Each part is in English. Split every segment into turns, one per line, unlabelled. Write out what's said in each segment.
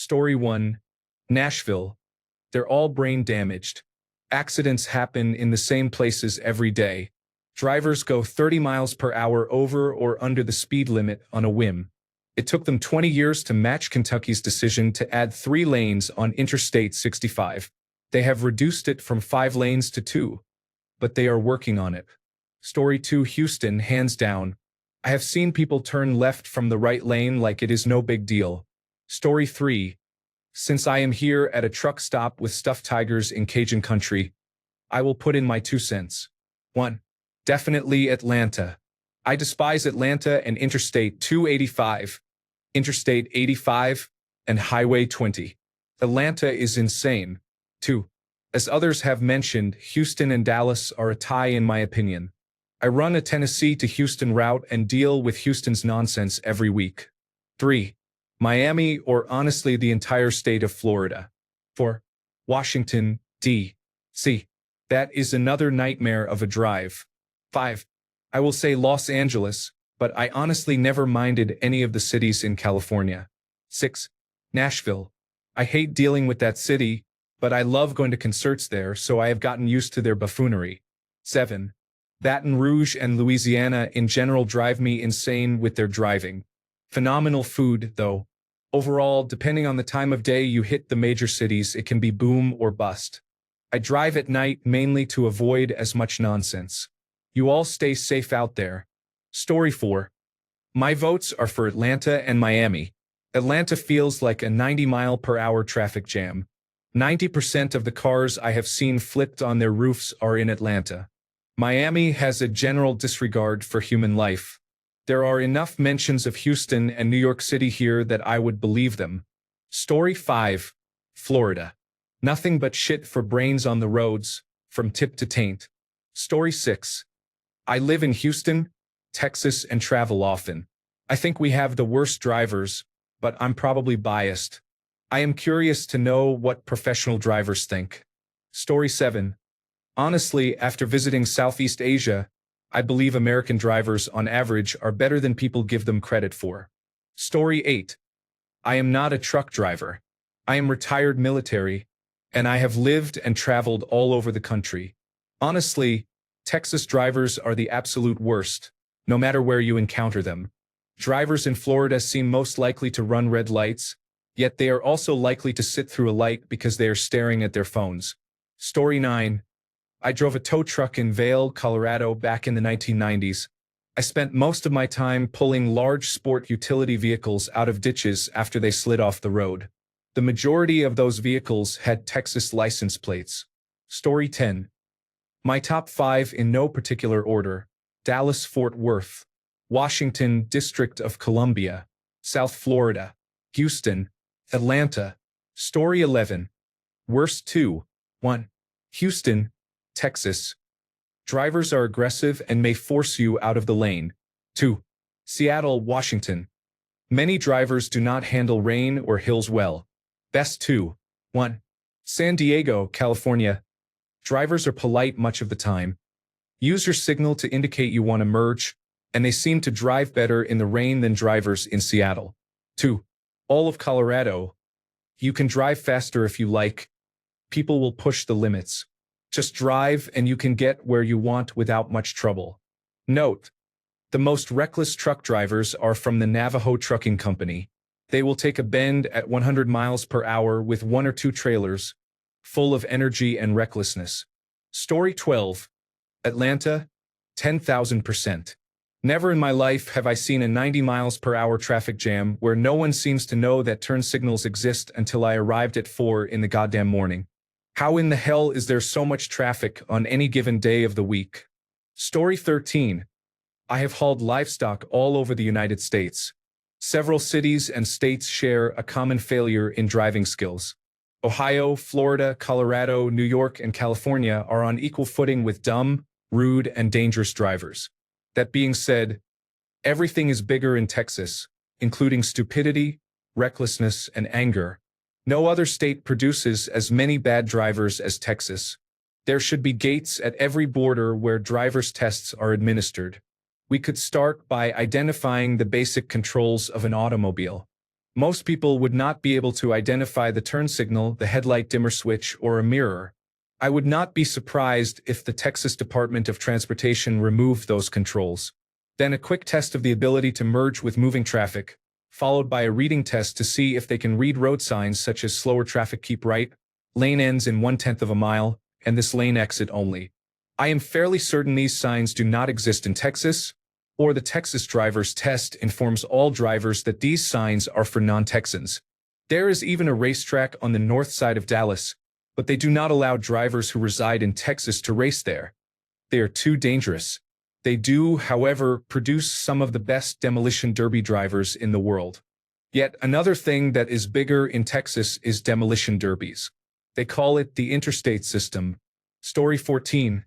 Story 1. Nashville. They're all brain damaged. Accidents happen in the same places every day. Drivers go 30 miles per hour over or under the speed limit on a whim. It took them 20 years to match Kentucky's decision to add 3 lanes on Interstate 65. They have reduced it from 5 lanes to 2. But they are working on it. Story 2. Houston, hands down. I have seen people turn left from the right lane like it is no big deal. Story 3. Since I am here at a truck stop with stuffed tigers in Cajun country, I will put in my 2 cents. 1. Definitely Atlanta. I despise Atlanta and Interstate 285, Interstate 85, and Highway 20. Atlanta is insane. 2. As others have mentioned, Houston and Dallas are a tie in my opinion. I run a Tennessee to Houston route and deal with Houston's nonsense every week. 3. Miami, or honestly the entire state of Florida. 4. Washington, D.C. That is another nightmare of a drive. 5. I will say Los Angeles, but I honestly never minded any of the cities in California. 6. Nashville. I hate dealing with that city, but I love going to concerts there, so I have gotten used to their buffoonery. 7. Baton Rouge and Louisiana in general drive me insane with their driving. Phenomenal food, though. Overall, depending on the time of day you hit the major cities, it can be boom or bust. I drive at night mainly to avoid as much nonsense. You all stay safe out there. Story 4. My votes are for Atlanta and Miami. Atlanta feels like a 90-mile-per-hour traffic jam. 90% of the cars I have seen flipped on their roofs are in Atlanta. Miami has a general disregard for human life. There are enough mentions of Houston and New York City here that I would believe them. Story 5. Florida. Nothing but shit for brains on the roads, from tip to taint. Story 6. I live in Houston, Texas, and travel often. I think we have the worst drivers, but I'm probably biased. I am curious to know what professional drivers think. Story 7. Honestly, after visiting Southeast Asia, I believe American drivers, on average, are better than people give them credit for. Story 8. I am not a truck driver. I am retired military, and I have lived and traveled all over the country. Honestly, Texas drivers are the absolute worst, no matter where you encounter them. Drivers in Florida seem most likely to run red lights, yet they are also likely to sit through a light because they are staring at their phones. Story 9. I drove a tow truck in Vail, Colorado back in the 1990s. I spent most of my time pulling large sport utility vehicles out of ditches after they slid off the road. The majority of those vehicles had Texas license plates. Story 10. My top 5 in no particular order: Dallas-Fort Worth, Washington, District of Columbia, South Florida, Houston, Atlanta. Story 11. Worst 2. 1. Houston, Texas. Drivers are aggressive and may force you out of the lane. 2. Seattle, Washington. Many drivers do not handle rain or hills well. Best 2. 1. San Diego, California. Drivers are polite much of the time. Use your signal to indicate you want to merge, and they seem to drive better in the rain than drivers in Seattle. 2. All of Colorado. You can drive faster if you like. People will push the limits. Just drive and you can get where you want without much trouble. Note: the most reckless truck drivers are from the Navajo Trucking Company. They will take a bend at 100 miles per hour with 1 or 2 trailers, full of energy and recklessness. Story 12. Atlanta, 10,000%. Never in my life have I seen a 90 miles per hour traffic jam where no one seems to know that turn signals exist until I arrived at 4 in the goddamn morning. How in the hell is there so much traffic on any given day of the week? Story 13. I have hauled livestock all over the United States. Several cities and states share a common failure in driving skills. Ohio, Florida, Colorado, New York, and California are on equal footing with dumb, rude, and dangerous drivers. That being said, everything is bigger in Texas, including stupidity, recklessness, and anger. No other state produces as many bad drivers as Texas. There should be gates at every border where driver's tests are administered. We could start by identifying the basic controls of an automobile. Most people would not be able to identify the turn signal, the headlight dimmer switch, or a mirror. I would not be surprised if the Texas Department of Transportation removed those controls. Then a quick test of the ability to merge with moving traffic, followed by a reading test to see if they can read road signs such as slower traffic keep right, lane ends in 1/10 of a mile, and this lane exit only. I am fairly certain these signs do not exist in Texas, or the Texas driver's test informs all drivers that these signs are for non-Texans. There is even a racetrack on the north side of Dallas, but they do not allow drivers who reside in Texas to race there. They are too dangerous. They do, however, produce some of the best demolition derby drivers in the world. Yet another thing that is bigger in Texas is demolition derbies. They call it the interstate system. Story 14.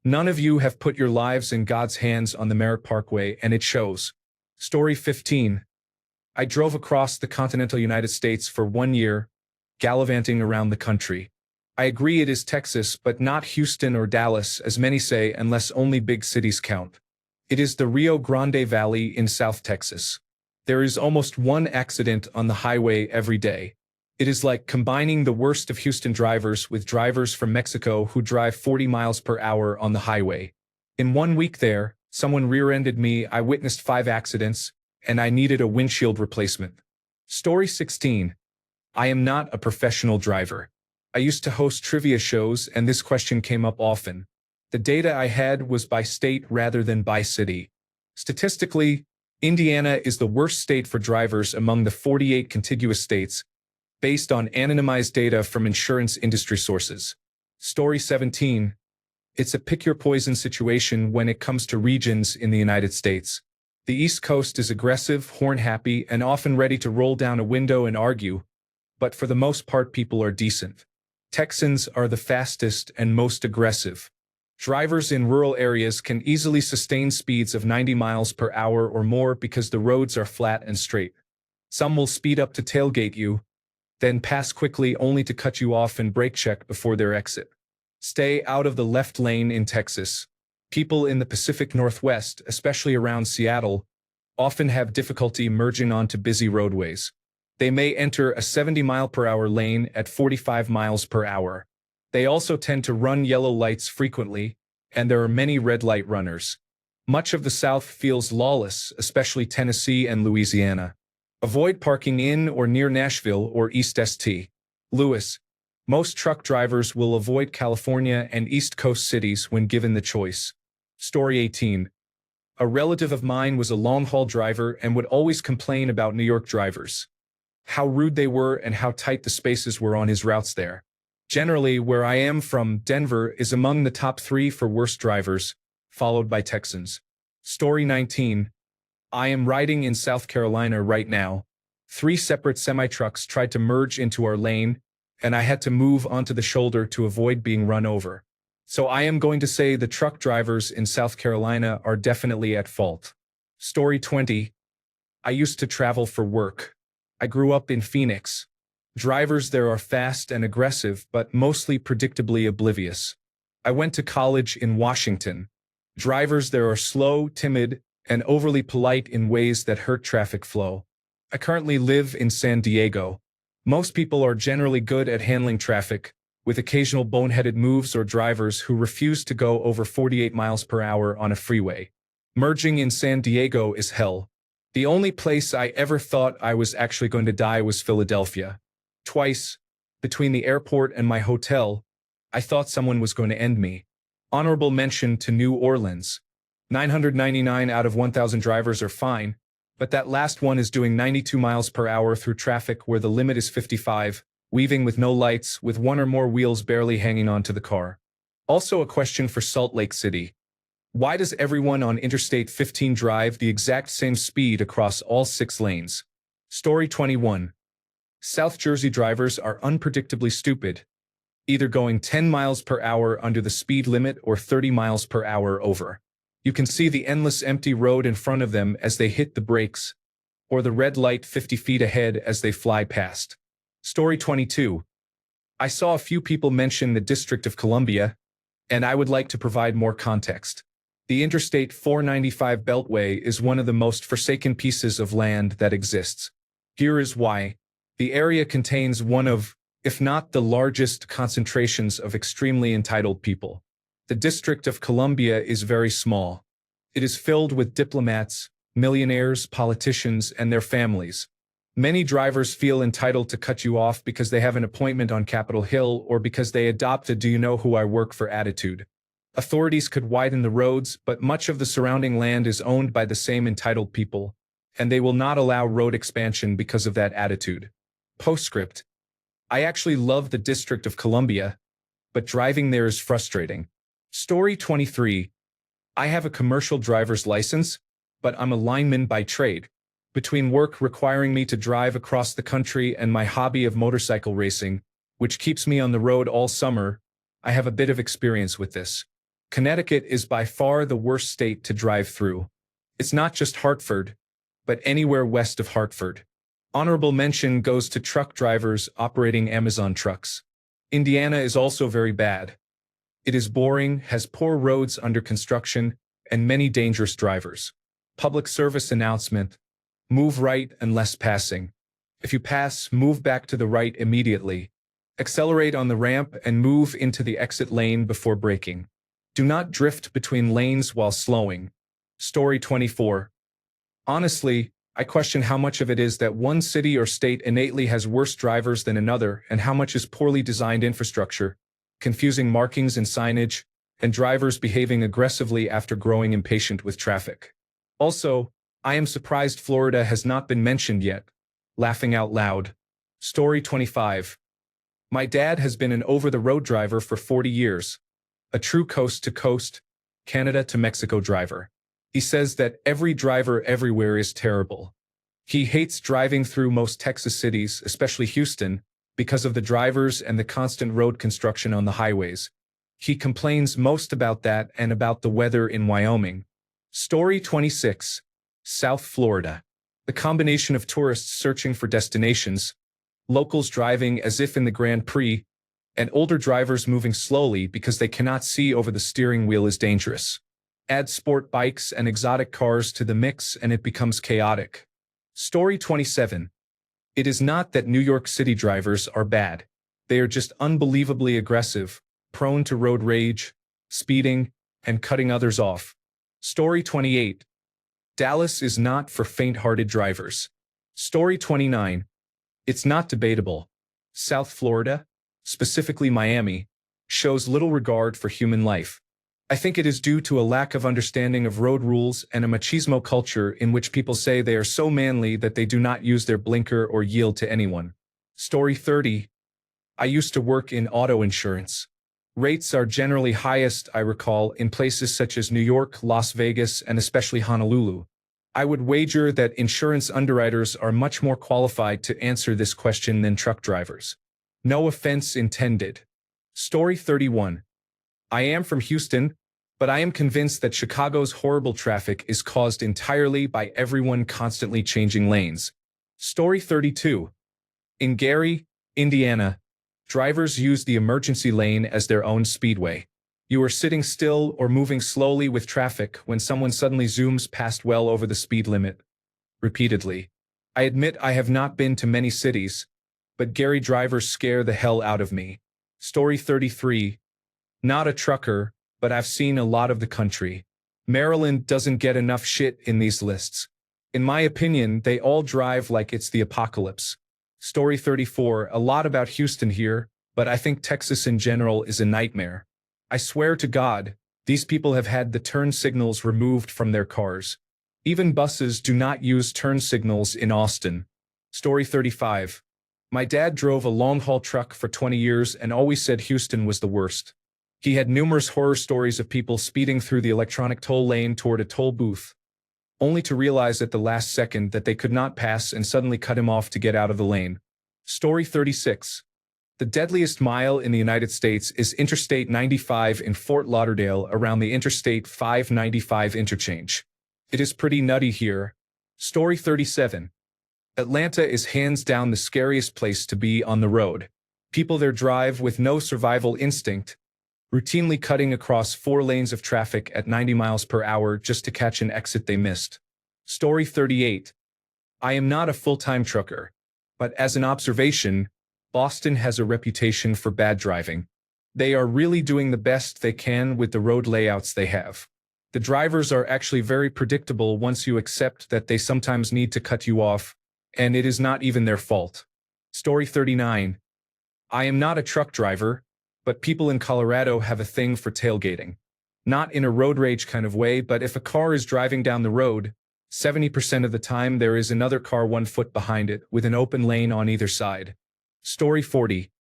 None of you have put your lives in God's hands on the Merritt Parkway, and it shows. Story 15. I drove across the continental United States for 1 year, gallivanting around the country. I agree it is Texas, but not Houston or Dallas, as many say, unless only big cities count. It is the Rio Grande Valley in South Texas. There is almost one accident on the highway every day. It is like combining the worst of Houston drivers with drivers from Mexico who drive 40 miles per hour on the highway. In 1 week there, someone rear-ended me, I witnessed 5 accidents, and I needed a windshield replacement. Story 16. I am not a professional driver. I used to host trivia shows, and this question came up often. The data I had was by state rather than by city. Statistically, Indiana is the worst state for drivers among the 48 contiguous states, based on anonymized data from insurance industry sources. Story 17. It's a pick-your-poison situation when it comes to regions in the United States. The East Coast is aggressive, horn-happy, and often ready to roll down a window and argue, but for the most part people are decent. Texans are the fastest and most aggressive. Drivers in rural areas can easily sustain speeds of 90 miles per hour or more because the roads are flat and straight. Some will speed up to tailgate you, then pass quickly only to cut you off and brake check before their exit. Stay out of the left lane in Texas. People in the Pacific Northwest, especially around Seattle, often have difficulty merging onto busy roadways. They may enter a 70-mile-per-hour lane at 45 miles per hour. They also tend to run yellow lights frequently, and there are many red light runners. Much of the South feels lawless, especially Tennessee and Louisiana. Avoid parking in or near Nashville or East St. Louis. Most truck drivers will avoid California and East Coast cities when given the choice. Story 18. A relative of mine was a long-haul driver and would always complain about New York drivers. How rude they were and how tight the spaces were on his routes there. Generally, where I am from, Denver is among the top 3 for worst drivers, followed by Texans. Story 19. I am riding in South Carolina right now. 3 separate semi-trucks tried to merge into our lane, and I had to move onto the shoulder to avoid being run over. So I am going to say the truck drivers in South Carolina are definitely at fault. Story 20. I used to travel for work. I grew up in Phoenix. Drivers there are fast and aggressive, but mostly predictably oblivious. I went to college in Washington. Drivers there are slow, timid, and overly polite in ways that hurt traffic flow. I currently live in San Diego. Most people are generally good at handling traffic, with occasional boneheaded moves or drivers who refuse to go over 48 miles per hour on a freeway. Merging in San Diego is hell. The only place I ever thought I was actually going to die was Philadelphia. Twice, between the airport and my hotel, I thought someone was going to end me. Honorable mention to New Orleans. 999 out of 1,000 drivers are fine, but that last one is doing 92 miles per hour through traffic where the limit is 55, weaving with no lights, with 1 or more wheels barely hanging onto the car. Also a question for Salt Lake City. Why does everyone on Interstate 15 drive the exact same speed across all 6 lanes? Story 21. South Jersey drivers are unpredictably stupid, either going 10 miles per hour under the speed limit or 30 miles per hour over. You can see the endless empty road in front of them as they hit the brakes, or the red light 50 feet ahead as they fly past. Story 22. I saw a few people mention the District of Columbia, and I would like to provide more context. The Interstate 495 Beltway is one of the most forsaken pieces of land that exists. Here is why. The area contains one of, if not the largest concentrations of extremely entitled people. The District of Columbia is very small. It is filled with diplomats, millionaires, politicians, and their families. Many drivers feel entitled to cut you off because they have an appointment on Capitol Hill or because they adopt a "do you know who I work for" attitude. Authorities could widen the roads, but much of the surrounding land is owned by the same entitled people, and they will not allow road expansion because of that attitude. Postscript. I actually love the District of Columbia, but driving there is frustrating. Story 23. I have a commercial driver's license, but I'm a lineman by trade. Between work requiring me to drive across the country and my hobby of motorcycle racing, which keeps me on the road all summer, I have a bit of experience with this. Connecticut is by far the worst state to drive through. It's not just Hartford, but anywhere west of Hartford. Honorable mention goes to truck drivers operating Amazon trucks. Indiana is also very bad. It is boring, has poor roads under construction, and many dangerous drivers. Public service announcement. Move right unless passing. If you pass, move back to the right immediately. Accelerate on the ramp and move into the exit lane before braking. Do not drift between lanes while slowing. Story 24. Honestly, I question how much of it is that one city or state innately has worse drivers than another and how much is poorly designed infrastructure, confusing markings and signage, and drivers behaving aggressively after growing impatient with traffic. Also, I am surprised Florida has not been mentioned yet. Laughing out loud. Story 25. My dad has been an over-the-road driver for 40 years. A true coast-to-coast, Canada to Mexico driver. He says that every driver everywhere is terrible. He hates driving through most Texas cities, especially Houston, because of the drivers and the constant road construction on the highways. He complains most about that and about the weather in Wyoming. Story 26. South Florida. The combination of tourists searching for destinations, locals driving as if in the Grand Prix, and older drivers moving slowly because they cannot see over the steering wheel is dangerous. Add sport bikes and exotic cars to the mix and it becomes chaotic. Story 27. It is not that New York City drivers are bad. They are just unbelievably aggressive, prone to road rage, speeding, and cutting others off. Story 28. Dallas is not for faint-hearted drivers. Story 29. It's not debatable. South Florida, specifically Miami, shows little regard for human life. I think it is due to a lack of understanding of road rules and a machismo culture in which people say they are so manly that they do not use their blinker or yield to anyone. Story 30. I used to work in auto insurance. Rates are generally highest, I recall, in places such as New York, Las Vegas, and especially Honolulu. I would wager that insurance underwriters are much more qualified to answer this question than truck drivers. No offense intended. Story 31. I am from Houston, but I am convinced that Chicago's horrible traffic is caused entirely by everyone constantly changing lanes. Story 32. In Gary, Indiana, drivers use the emergency lane as their own speedway. You are sitting still or moving slowly with traffic when someone suddenly zooms past well over the speed limit. Repeatedly. I admit I have not been to many cities, but Gary drivers scare the hell out of me. Story 33. Not a trucker, but I've seen a lot of the country. Maryland doesn't get enough shit in these lists. In my opinion, they all drive like it's the apocalypse. Story 34. A lot about Houston here, but I think Texas in general is a nightmare. I swear to God, these people have had the turn signals removed from their cars. Even buses do not use turn signals in Austin. Story 35. My dad drove a long-haul truck for 20 years and always said Houston was the worst. He had numerous horror stories of people speeding through the electronic toll lane toward a toll booth, only to realize at the last second that they could not pass and suddenly cut him off to get out of the lane. Story 36. The deadliest mile in the United States is Interstate 95 in Fort Lauderdale around the Interstate 595 interchange. It is pretty nutty here. Story 37. Atlanta is hands down the scariest place to be on the road. People there drive with no survival instinct, routinely cutting across 4 lanes of traffic at 90 miles per hour just to catch an exit they missed. Story 38. I am not a full-time trucker, but as an observation, Boston has a reputation for bad driving. They are really doing the best they can with the road layouts they have. The drivers are actually very predictable once you accept that they sometimes need to cut you off, and it is not even their fault. Story 39. I am not a truck driver, but people in Colorado have a thing for tailgating. Not in a road rage kind of way, but if a car is driving down the road, 70% of the time there is another car 1 foot behind it, with an open lane on either side. Story 40.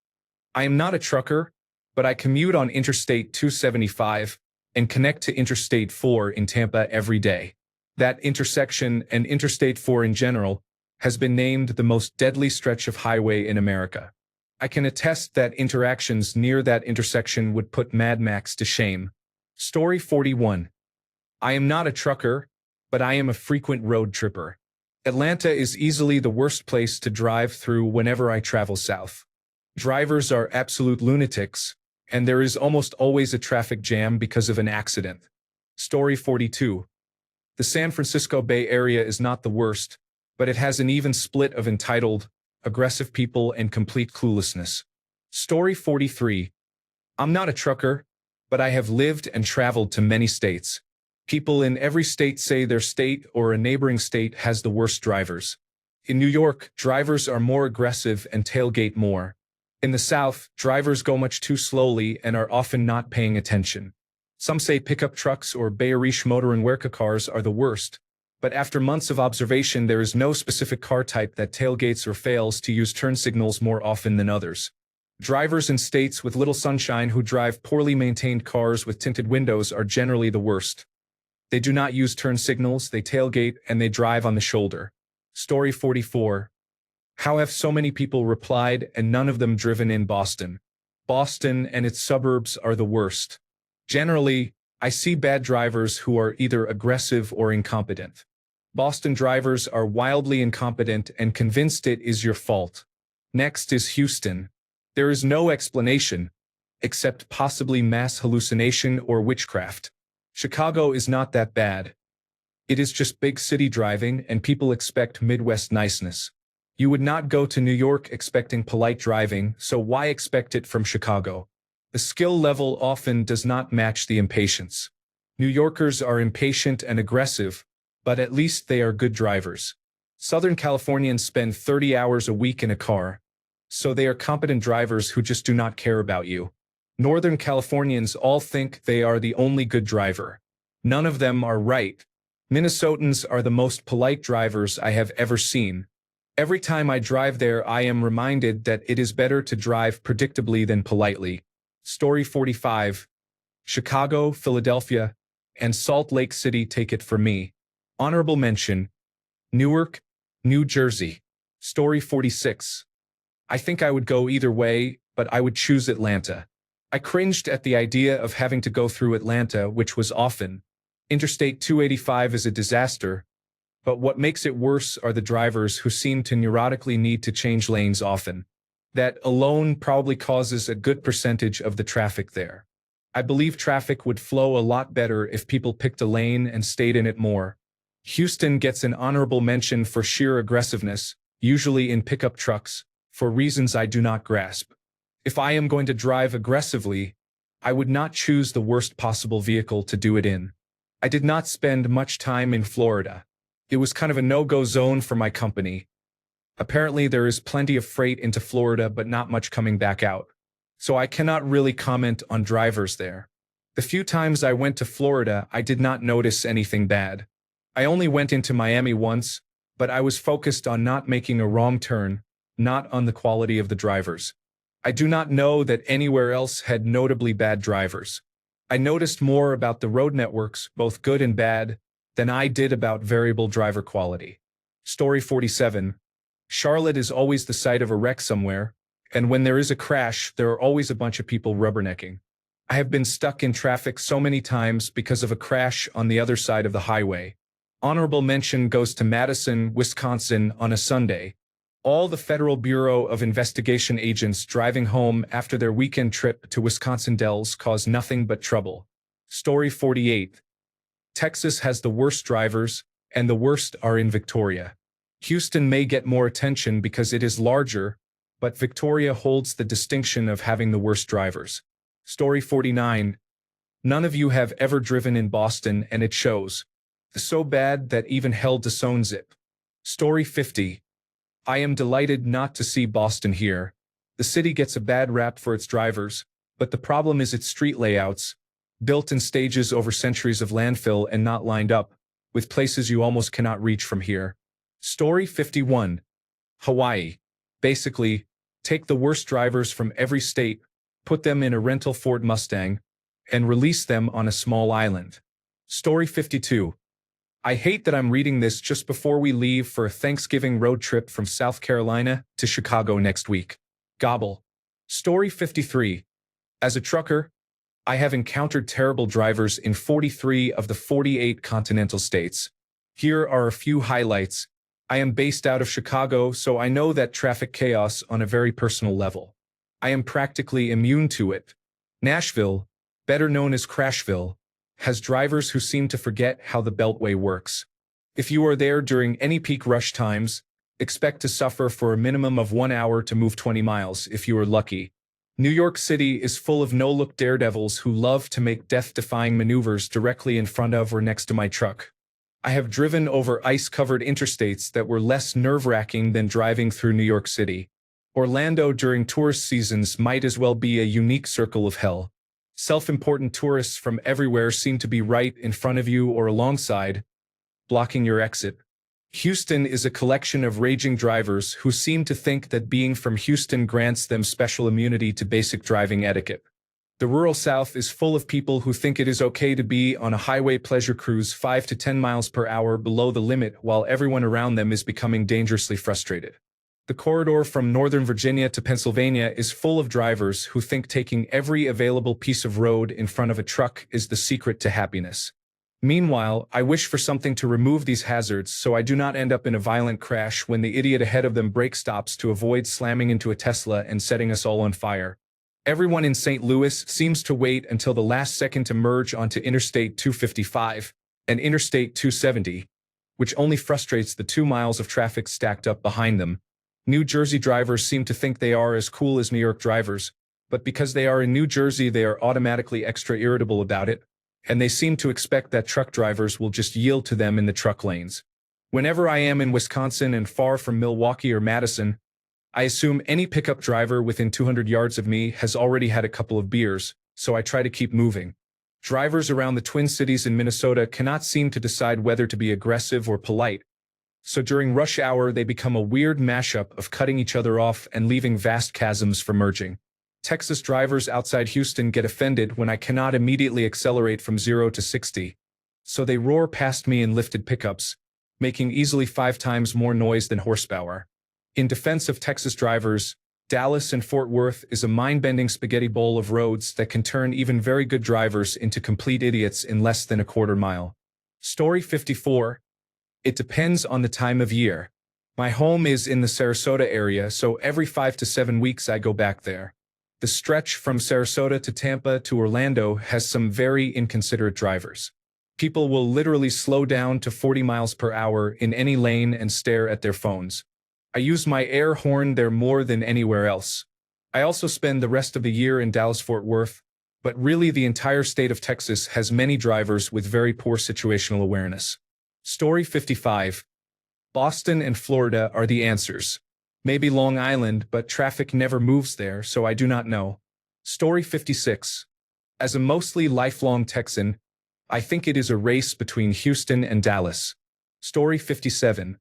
I am not a trucker, but I commute on Interstate 275 and connect to Interstate 4 in Tampa every day. That intersection, and Interstate 4 in general, has been named the most deadly stretch of highway in America. I can attest that interactions near that intersection would put Mad Max to shame. Story 41. I am not a trucker, but I am a frequent road tripper. Atlanta is easily the worst place to drive through whenever I travel south. Drivers are absolute lunatics, and there is almost always a traffic jam because of an accident. Story 42. The San Francisco Bay Area is not the worst, but it has an even split of entitled, aggressive people and complete cluelessness. Story 43. I'm not a trucker, but I have lived and traveled to many states. People in every state say their state or a neighboring state has the worst drivers. In New York, drivers are more aggressive and tailgate more. In the South, drivers go much too slowly and are often not paying attention. Some say pickup trucks or Bayerisch motor and Werka cars are the worst, but after months of observation there is no specific car type that tailgates or fails to use turn signals more often than others. Drivers in states with little sunshine who drive poorly maintained cars with tinted windows are generally the worst. They do not use turn signals, they tailgate, and they drive on the shoulder. Story 44. How have so many people replied and none of them driven in Boston? Boston and its suburbs are the worst. Generally, I see bad drivers who are either aggressive or incompetent. Boston drivers are wildly incompetent and convinced it is your fault. Next is Houston. There is no explanation, except possibly mass hallucination or witchcraft. Chicago is not that bad. It is just big city driving and people expect Midwest niceness. You would not go to New York expecting polite driving, so why expect it from Chicago? The skill level often does not match the impatience. New Yorkers are impatient and aggressive, but at least they are good drivers. Southern Californians spend 30 hours a week in a car, so they are competent drivers who just do not care about you. Northern Californians all think they are the only good driver. None of them are right. Minnesotans are the most polite drivers I have ever seen. Every time I drive there I am reminded that it is better to drive predictably than politely. Story 45. Chicago, Philadelphia, and Salt Lake City take it from me. Honorable mention. Newark, New Jersey. Story 46. I think I would go either way, but I would choose Atlanta. I cringed at the idea of having to go through Atlanta, which was often. Interstate 285 is a disaster, but what makes it worse are the drivers who seem to neurotically need to change lanes often. That alone probably causes a good percentage of the traffic there. I believe traffic would flow a lot better if people picked a lane and stayed in it more. Houston gets an honorable mention for sheer aggressiveness, usually in pickup trucks, for reasons I do not grasp. If I am going to drive aggressively, I would not choose the worst possible vehicle to do it in. I did not spend much time in Florida. It was kind of a no-go zone for my company. Apparently there is plenty of freight into Florida but not much coming back out. So I cannot really comment on drivers there. The few times I went to Florida, I did not notice anything bad. I only went into Miami once, but I was focused on not making a wrong turn, not on the quality of the drivers. I do not know that anywhere else had notably bad drivers. I noticed more about the road networks, both good and bad, than I did about variable driver quality. Story 47. Charlotte is always the site of a wreck somewhere, and when there is a crash, there are always a bunch of people rubbernecking. I have been stuck in traffic so many times because of a crash on the other side of the highway. Honorable mention goes to Madison, Wisconsin on a Sunday. All the Federal Bureau of Investigation agents driving home after their weekend trip to Wisconsin Dells cause nothing but trouble. Story 48. Texas has the worst drivers, and the worst are in Victoria. Houston may get more attention because it is larger, but Victoria holds the distinction of having the worst drivers. Story 49. None of you have ever driven in Boston, and it shows. So bad that even hell disowns it. Story 50. I am delighted not to see Boston here. The city gets a bad rap for its drivers, but the problem is its street layouts, built in stages over centuries of landfill and not lined up, with places you almost cannot reach from here. Story 51. Hawaii. Basically, take the worst drivers from every state, put them in a rental Ford Mustang, and release them on a small island. Story 52. I hate that I'm reading this just before we leave for a Thanksgiving road trip from South Carolina to Chicago next week. Gobble. Story 53. As a trucker, I have encountered terrible drivers in 43 of the 48 continental states. Here are a few highlights. I am based out of Chicago, so I know that traffic chaos on a very personal level. I am practically immune to it. Nashville, better known as Crashville, has drivers who seem to forget how the Beltway works. If you are there during any peak rush times, expect to suffer for a minimum of 1 hour to move 20 miles if you are lucky. New York City is full of no-look daredevils who love to make death-defying maneuvers directly in front of or next to my truck. I have driven over ice-covered interstates that were less nerve-wracking than driving through New York City. Orlando during tourist seasons might as well be a unique circle of hell. Self-important tourists from everywhere seem to be right in front of you or alongside, blocking your exit. Houston is a collection of raging drivers who seem to think that being from Houston grants them special immunity to basic driving etiquette. The rural South is full of people who think it is okay to be on a highway pleasure cruise 5 to 10 miles per hour below the limit while everyone around them is becoming dangerously frustrated. The corridor from Northern Virginia to Pennsylvania is full of drivers who think taking every available piece of road in front of a truck is the secret to happiness. Meanwhile, I wish for something to remove these hazards so I do not end up in a violent crash when the idiot ahead of them brake stops to avoid slamming into a Tesla and setting us all on fire. Everyone in St. Louis seems to wait until the last second to merge onto Interstate 255 and Interstate 270, which only frustrates the 2 miles of traffic stacked up behind them. New Jersey drivers seem to think they are as cool as New York drivers, but because they are in New Jersey they are automatically extra irritable about it, and they seem to expect that truck drivers will just yield to them in the truck lanes. Whenever I am in Wisconsin and far from Milwaukee or Madison, I assume any pickup driver within 200 yards of me has already had a couple of beers, so I try to keep moving. Drivers around the Twin Cities in Minnesota cannot seem to decide whether to be aggressive or polite, so during rush hour they become a weird mashup of cutting each other off and leaving vast chasms for merging. Texas drivers outside Houston get offended when I cannot immediately accelerate from 0 to 60, so they roar past me in lifted pickups, making easily 5 times more noise than horsepower. In defense of Texas drivers, Dallas and Fort Worth is a mind-bending spaghetti bowl of roads that can turn even very good drivers into complete idiots in less than a quarter mile. Story 54. It depends on the time of year. My home is in the Sarasota area, so every 5 to 7 weeks I go back there. The stretch from Sarasota to Tampa to Orlando has some very inconsiderate drivers. People will literally slow down to 40 miles per hour in any lane and stare at their phones. I use my air horn there more than anywhere else. I also spend the rest of the year in Dallas-Fort Worth, but really the entire state of Texas has many drivers with very poor situational awareness. Story 55. Boston and Florida are the answers. Maybe Long Island, but traffic never moves there, so I do not know. Story 56. As a mostly lifelong Texan, I think it is a race between Houston and Dallas. Story 57.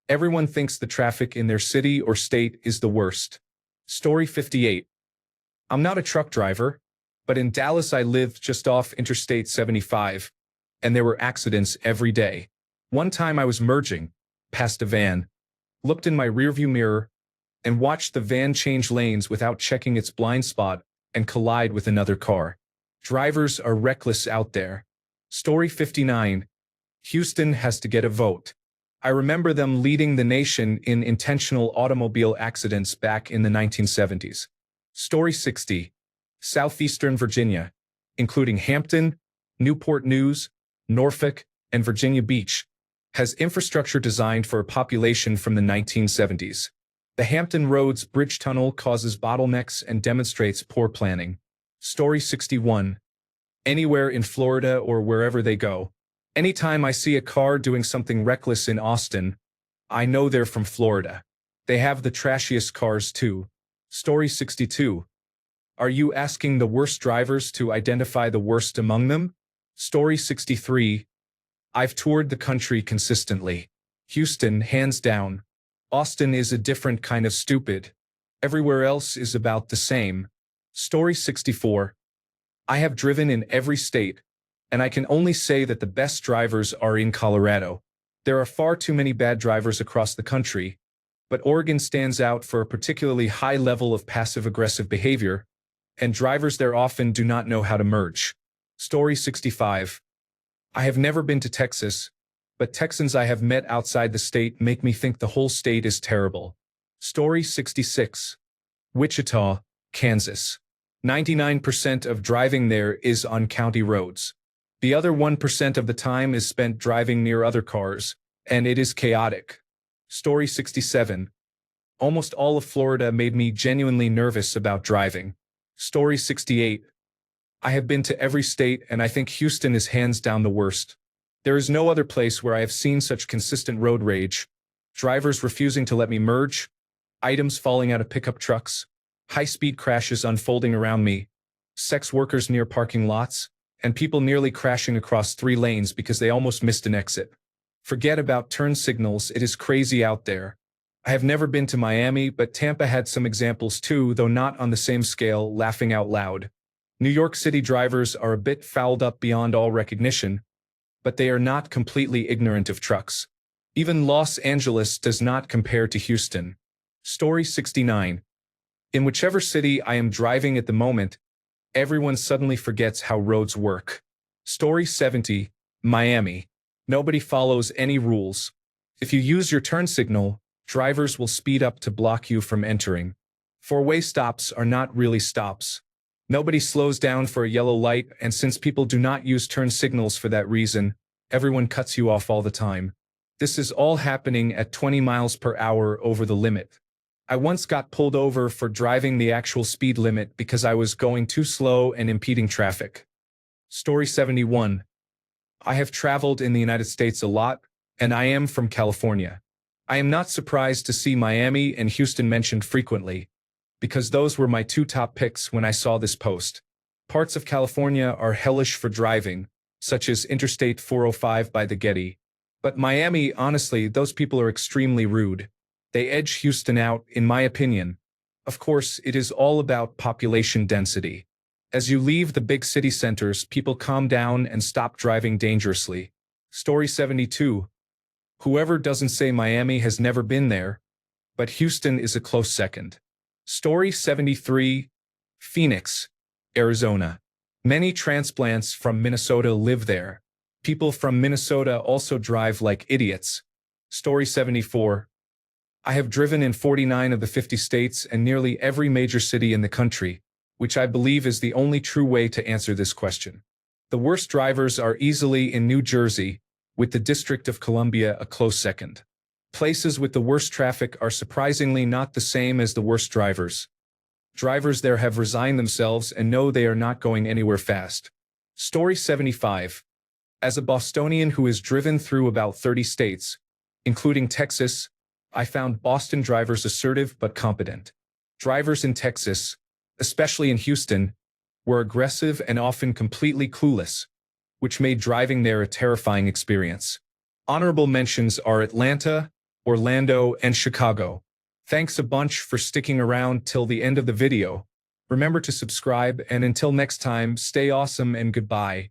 Everyone thinks the traffic in their city or state is the worst. Story 58. I'm not a truck driver, but in Dallas I lived just off Interstate 75, and there were accidents every day. One time I was merging past a van, looked in my rearview mirror, and watched the van change lanes without checking its blind spot and collide with another car. Drivers are reckless out there. Story 59. Houston has to get a vote. I remember them leading the nation in intentional automobile accidents back in the 1970s. Story 60. Southeastern Virginia, including Hampton, Newport News, Norfolk, and Virginia Beach, has infrastructure designed for a population from the 1970s. The Hampton Roads Bridge Tunnel causes bottlenecks and demonstrates poor planning. Story 61. Anywhere in Florida or wherever they go. Anytime I see a car doing something reckless in Austin, I know they're from Florida. They have the trashiest cars too. Story 62. Are you asking the worst drivers to identify the worst among them? Story 63. I've toured the country consistently. Houston, hands down. Austin is a different kind of stupid. Everywhere else is about the same. Story 64. I have driven in every state, and I can only say that the best drivers are in Colorado. There are far too many bad drivers across the country, but Oregon stands out for a particularly high level of passive-aggressive behavior, and drivers there often do not know how to merge. Story 65. I have never been to Texas, but Texans I have met outside the state make me think the whole state is terrible. Story 66. Wichita, Kansas. 99% of driving there is on county roads. The other 1% of the time is spent driving near other cars, and it is chaotic. Story 67. Almost all of Florida made me genuinely nervous about driving. Story 68. I have been to every state, and I think Houston is hands down the worst. There is no other place where I have seen such consistent road rage. Drivers refusing to let me merge, items falling out of pickup trucks, high-speed crashes unfolding around me, sex workers near parking lots, and people nearly crashing across 3 lanes because they almost missed an exit. Forget about turn signals, it is crazy out there. I have never been to Miami, but Tampa had some examples too, though not on the same scale, laughing out loud. New York City drivers are a bit fouled up beyond all recognition, but they are not completely ignorant of trucks. Even Los Angeles does not compare to Houston. Story 69. In whichever city I am driving at the moment, everyone suddenly forgets how roads work. Story 70. Miami. Nobody follows any rules. If you use your turn signal, drivers will speed up to block you from entering. 4-way stops are not really stops. Nobody slows down for a yellow light, and since people do not use turn signals for that reason, everyone cuts you off all the time. This is all happening at 20 miles per hour over the limit. I once got pulled over for driving the actual speed limit because I was going too slow and impeding traffic. Story 71. I have traveled in the United States a lot, and I am from California. I am not surprised to see Miami and Houston mentioned frequently, because those were my 2 top picks when I saw this post. Parts of California are hellish for driving, such as Interstate 405 by the Getty. But Miami, honestly, those people are extremely rude. They edge Houston out, in my opinion. Of course, it is all about population density. As you leave the big city centers, people calm down and stop driving dangerously. Story 72. Whoever doesn't say Miami has never been there, but Houston is a close second. Story 73. Phoenix, Arizona. Many transplants from Minnesota live there. People from Minnesota also drive like idiots. Story 74. I have driven in 49 of the 50 states and nearly every major city in the country, which I believe is the only true way to answer this question. The worst drivers are easily in New Jersey, with the District of Columbia a close second. Places with the worst traffic are surprisingly not the same as the worst drivers. Drivers there have resigned themselves and know they are not going anywhere fast. Story 75. As a Bostonian who has driven through about 30 states, including Texas, I found Boston drivers assertive but competent. Drivers in Texas, especially in Houston, were aggressive and often completely clueless, which made driving there a terrifying experience. Honorable mentions are Atlanta, Orlando, and Chicago. Thanks a bunch for sticking around till the end of the video. Remember to subscribe, and until next time, stay awesome and goodbye.